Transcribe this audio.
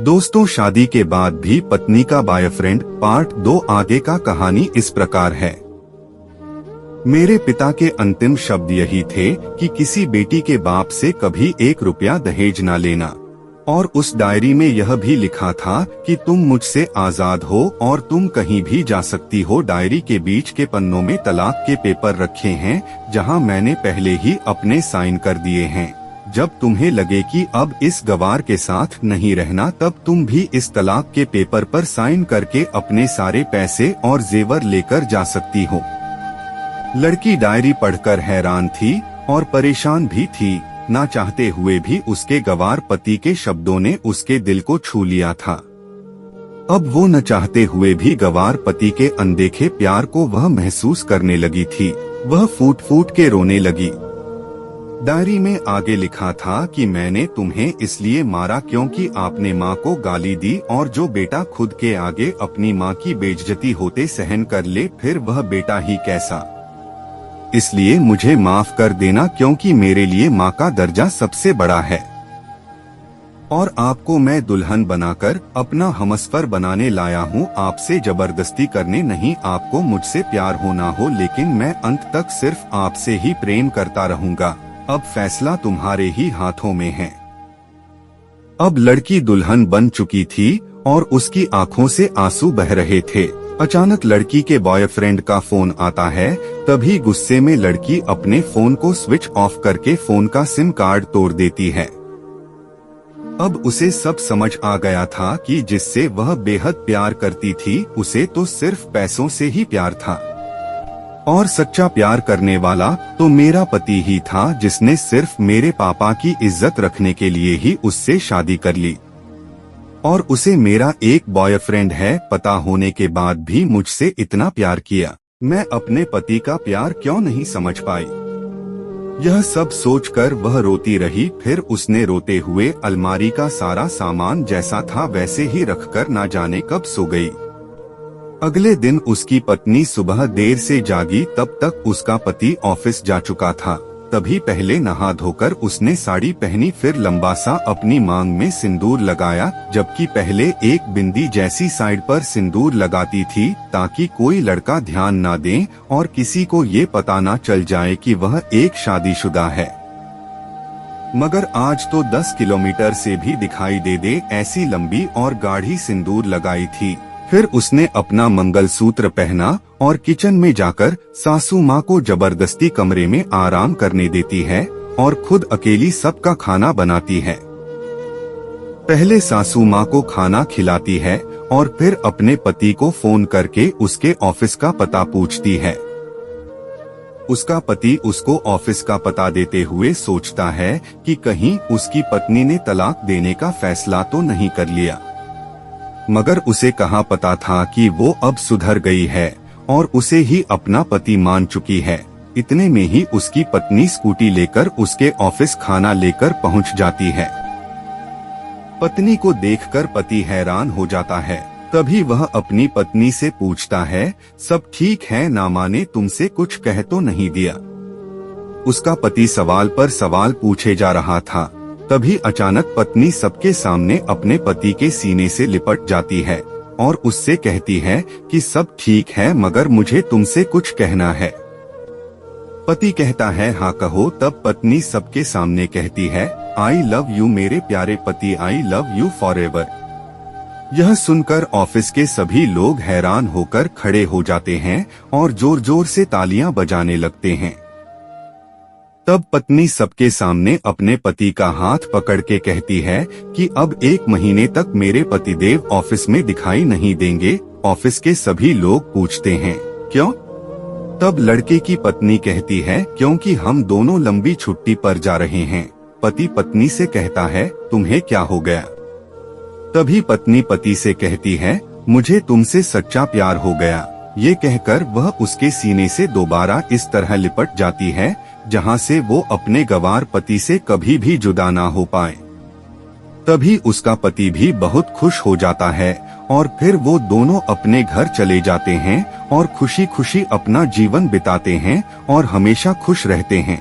दोस्तों, शादी के बाद भी पत्नी का बॉयफ्रेंड पार्ट 2 आगे का कहानी इस प्रकार है। मेरे पिता के अंतिम शब्द यही थे कि किसी बेटी के बाप से कभी 1 रुपया दहेज न लेना। और उस डायरी में यह भी लिखा था कि तुम मुझसे आजाद हो और तुम कहीं भी जा सकती हो। डायरी के बीच के पन्नों में तलाक के पेपर रखे हैं, जहां मैंने पहले ही अपने साइन कर दिए हैं। जब तुम्हें लगे कि अब इस गवार के साथ नहीं रहना, तब तुम भी इस तलाक के पेपर पर साइन करके अपने सारे पैसे और जेवर लेकर जा सकती हो। लड़की डायरी पढ़कर हैरान थी और परेशान भी थी। ना चाहते हुए भी उसके गवार पति के शब्दों ने उसके दिल को छू लिया था। अब वो न चाहते हुए भी गवार पति के अनदेखे प्यार को वह महसूस करने लगी थी। वह फूट फूट के रोने लगी। डायरी में आगे लिखा था कि मैंने तुम्हें इसलिए मारा क्योंकि आपने माँ को गाली दी, और जो बेटा खुद के आगे अपनी माँ की बेइज्जती होते सहन कर ले, फिर वह बेटा ही कैसा। इसलिए मुझे माफ कर देना, क्योंकि मेरे लिए माँ का दर्जा सबसे बड़ा है। और आपको मैं दुल्हन बनाकर अपना हमसफर बनाने लाया हूँ। आपसे जबरदस्ती करने नहीं, आपको मुझसे प्यार हो ना हो, लेकिन मैं अंत तक सिर्फ आपसे ही प्रेम करता रहूँगा। अब फैसला तुम्हारे ही हाथों में है। अब लड़की दुल्हन बन चुकी थी और उसकी आंखों से आंसू बह रहे थे। अचानक लड़की के बॉयफ्रेंड का फोन आता है। तभी गुस्से में लड़की अपने फोन को स्विच ऑफ करके फोन का सिम कार्ड तोड़ देती है। अब उसे सब समझ आ गया था कि जिससे वह बेहद प्यार करती थी, उसे तो सिर्फ पैसों से ही प्यार था। और सच्चा प्यार करने वाला तो मेरा पति ही था, जिसने सिर्फ मेरे पापा की इज्जत रखने के लिए ही उससे शादी कर ली। और उसे मेरा एक बॉयफ्रेंड है पता होने के बाद भी मुझसे इतना प्यार किया। मैं अपने पति का प्यार क्यों नहीं समझ पाई। यह सब सोचकर वह रोती रही। फिर उसने रोते हुए अलमारी का सारा सामान जैसा था वैसे ही रखकर ना जाने कब सो गई। अगले दिन उसकी पत्नी सुबह देर से जागी, तब तक उसका पति ऑफिस जा चुका था। तभी पहले नहा धोकर उसने साड़ी पहनी, फिर लंबा सा अपनी मांग में सिंदूर लगाया, जबकि पहले एक बिंदी जैसी साइड पर सिंदूर लगाती थी ताकि कोई लड़का ध्यान ना दे और किसी को ये पता ना चल जाए कि वह एक शादीशुदा है। मगर आज तो 10 किलोमीटर से भी दिखाई दे ऐसी लंबी और गाढ़ी सिंदूर लगाई थी। फिर उसने अपना मंगलसूत्र पहना और किचन में जाकर सासू माँ को जबरदस्ती कमरे में आराम करने देती है और खुद अकेली सबका खाना बनाती है। पहले सासू माँ को खाना खिलाती है और फिर अपने पति को फोन करके उसके ऑफिस का पता पूछती है। उसका पति उसको ऑफिस का पता देते हुए सोचता है कि कहीं उसकी पत्नी ने तलाक देने का फैसला तो नहीं कर लिया। मगर उसे कहाँ पता था कि वो अब सुधर गई है और उसे ही अपना पति मान चुकी है। इतने में ही उसकी पत्नी स्कूटी लेकर उसके ऑफिस खाना लेकर पहुंच जाती है। पत्नी को देखकर पति हैरान हो जाता है। तभी वह अपनी पत्नी से पूछता है, सब ठीक है ना, माँ ने तुमसे कुछ कह तो नहीं दिया। उसका पति सवाल पर सवाल पूछे जा रहा था। तभी अचानक पत्नी सबके सामने अपने पति के सीने से लिपट जाती है और उससे कहती है कि सब ठीक है, मगर मुझे तुमसे कुछ कहना है। पति कहता है हाँ कहो। तब पत्नी सबके सामने कहती है, आई लव यू मेरे प्यारे पति, आई लव यू फॉरएवर। यह सुनकर ऑफिस के सभी लोग हैरान होकर खड़े हो जाते हैं और जोर जोर से तालियां बजाने लगते हैं। तब पत्नी सबके सामने अपने पति का हाथ पकड़ के कहती है कि अब 1 महीने तक मेरे पतिदेव ऑफिस में दिखाई नहीं देंगे। ऑफिस के सभी लोग पूछते हैं क्यों? तब लड़के की पत्नी कहती है क्योंकि हम दोनों लंबी छुट्टी पर जा रहे हैं। पति पत्नी से कहता है तुम्हें क्या हो गया? तभी पत्नी पति से कहती है मुझे तुमसे सच्चा प्यार हो गया। ये कहकर वह उसके सीने से दोबारा इस तरह लिपट जाती है जहां से वो अपने गवार पति से कभी भी जुदा ना हो पाए। तभी उसका पति भी बहुत खुश हो जाता है और फिर वो दोनों अपने घर चले जाते हैं और खुशी खुशी अपना जीवन बिताते हैं और हमेशा खुश रहते हैं।